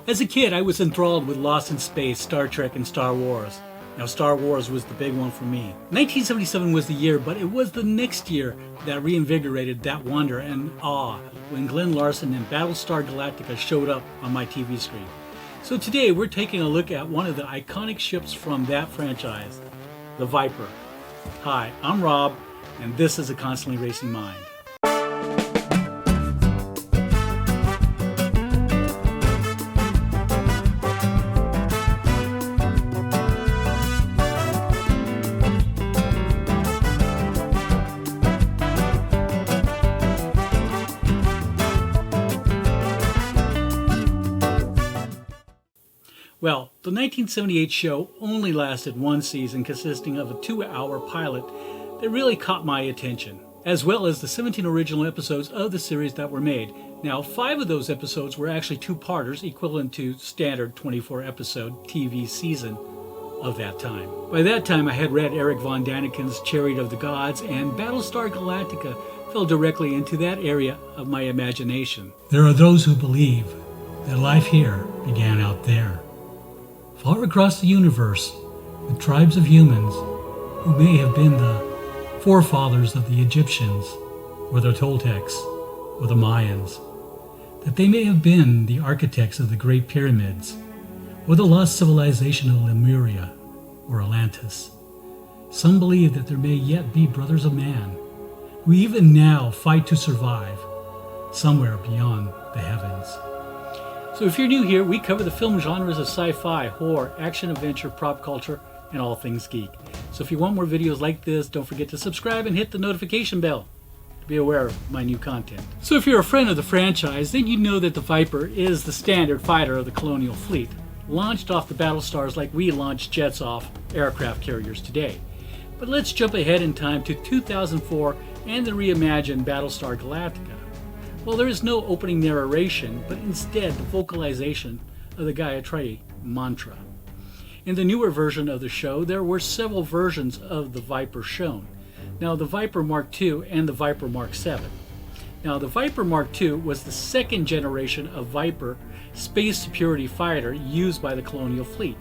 As a kid, I was enthralled with Lost in Space, Star Trek, and Star Wars. Now, Star Wars was the big one for me. 1977 was the year, but it was the next year that reinvigorated that wonder and awe when Glen, Larson, and Battlestar Galactica showed up on my TV screen. So today, we're taking a look at one of the iconic ships from that franchise, the Viper. Hi, I'm Rob, and this is A Constantly Racing Mind. Well, the 1978 show only lasted one season, consisting of a 2-hour pilot that really caught my attention, as well as the 17 original episodes of the series that were made. Now, 5 of those episodes were actually two-parters, equivalent to standard 24-episode TV season of that time. By that time, I had read Eric von Daniken's Chariot of the Gods, and Battlestar Galactica fell directly into that area of my imagination. There are those who believe that life here began out there, far across the universe, with tribes of humans who may have been the forefathers of the Egyptians, or the Toltecs, or the Mayans, that they may have been the architects of the Great Pyramids, or the lost civilization of Lemuria, or Atlantis. Some believe that there may yet be brothers of man, who even now fight to survive, somewhere beyond the heavens. So if you're new here, we cover the film genres of sci-fi, horror, action-adventure, prop culture, and all things geek. So if you want more videos like this, don't forget to subscribe and hit the notification bell to be aware of my new content. So if you're a friend of the franchise, then you know that the Viper is the standard fighter of the colonial fleet, launched off the battle stars like we launch jets off aircraft carriers today. But let's jump ahead in time to 2004 and the reimagined Battlestar Galactica. Well, there is no opening narration, but instead the vocalization of the Gayatri mantra. In the newer version of the show, there were several versions of the Viper shown. Now, the Viper Mark II and the Viper Mark VII. Now, the Viper Mark II was the second generation of Viper space security fighter used by the colonial fleet.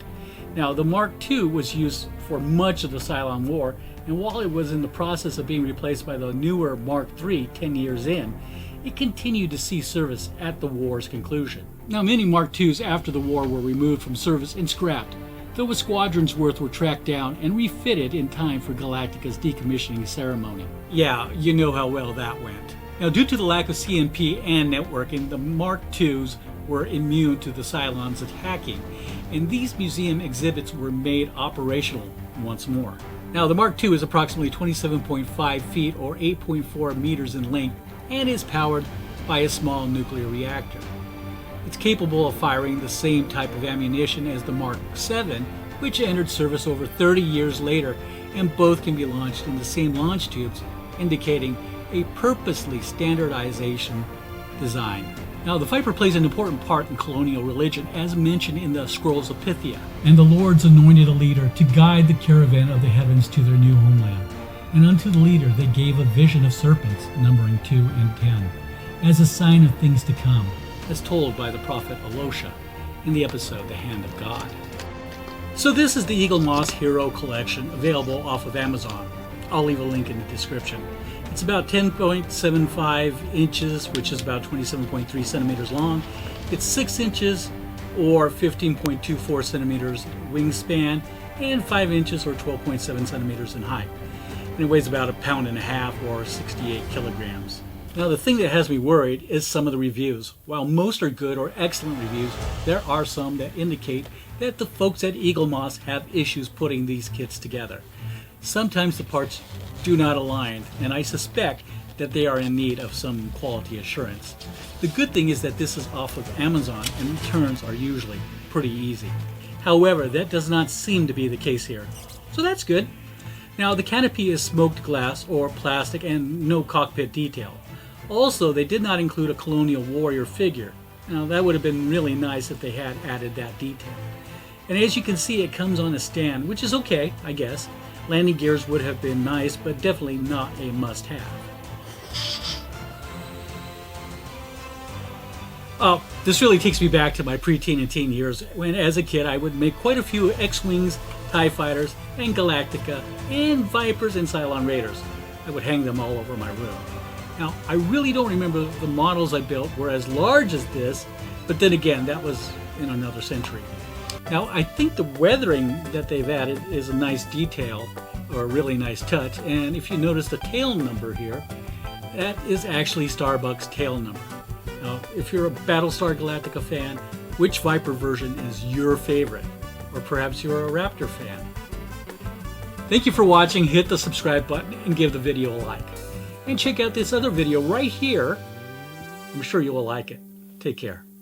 Now, the Mark II was used for much of the Cylon War, and while it was in the process of being replaced by the newer Mark III 10 years in, it continued to see service at the war's conclusion. Now, many Mark IIs after the war were removed from service and scrapped, though a squadron's worth were tracked down and refitted in time for Galactica's decommissioning ceremony. Yeah, you know how well that went. Now, due to the lack of CMP and networking, the Mark IIs were immune to the Cylons' attacking, and these museum exhibits were made operational once more. Now, the Mark II is approximately 27.5 feet or 8.4 meters in length, and is powered by a small nuclear reactor. It's capable of firing the same type of ammunition as the Mark VII, which entered service over 30 years later, and both can be launched in the same launch tubes, indicating a purposely standardization design. Now, the Viper plays an important part in colonial religion, as mentioned in the Scrolls of Pythia. And the Lords anointed a leader to guide the caravan of the heavens to their new homeland. And unto the leader they gave a vision of serpents, numbering 2 and 10, as a sign of things to come, as told by the prophet Elisha in the episode The Hand of God. So this is the Eaglemoss Hero Collection, available off of Amazon. I'll leave a link in the description. It's about 10.75 inches, which is about 27.3 centimeters long. It's 6 inches or 15.24 centimeters wingspan, and 5 inches or 12.7 centimeters in height. And it weighs about 1.5 pounds or 68 kilograms. Now, the thing that has me worried is some of the reviews. While most are good or excellent reviews, there are some that indicate that the folks at Eaglemoss have issues putting these kits together. Sometimes the parts do not align, and I suspect that they are in need of some quality assurance. The good thing is that this is off of Amazon, and returns are usually pretty easy. However, that does not seem to be the case here, so that's good. Now, the canopy is smoked glass or plastic and no cockpit detail. Also, they did not include a colonial warrior figure. Now, that would have been really nice if they had added that detail. And as you can see, it comes on a stand, which is okay, I guess. Landing gears would have been nice, but definitely not a must-have. Oh, this really takes me back to my preteen and teen years when, as a kid, I would make quite a few X-Wings, TIE Fighters, and Galactica, and Vipers and Cylon Raiders. I would hang them all over my room. Now, I really don't remember the models I built were as large as this, but then again, that was in another century. Now, I think the weathering that they've added is a nice detail, or a really nice touch, and if you notice the tail number here, that is actually Starbuck's tail number. Now, if you're a Battlestar Galactica fan, which Viper version is your favorite? Or perhaps you're a Raptor fan? Thank you for watching. Hit the subscribe button and give the video a like. And check out this other video right here. I'm sure you will like it. Take care.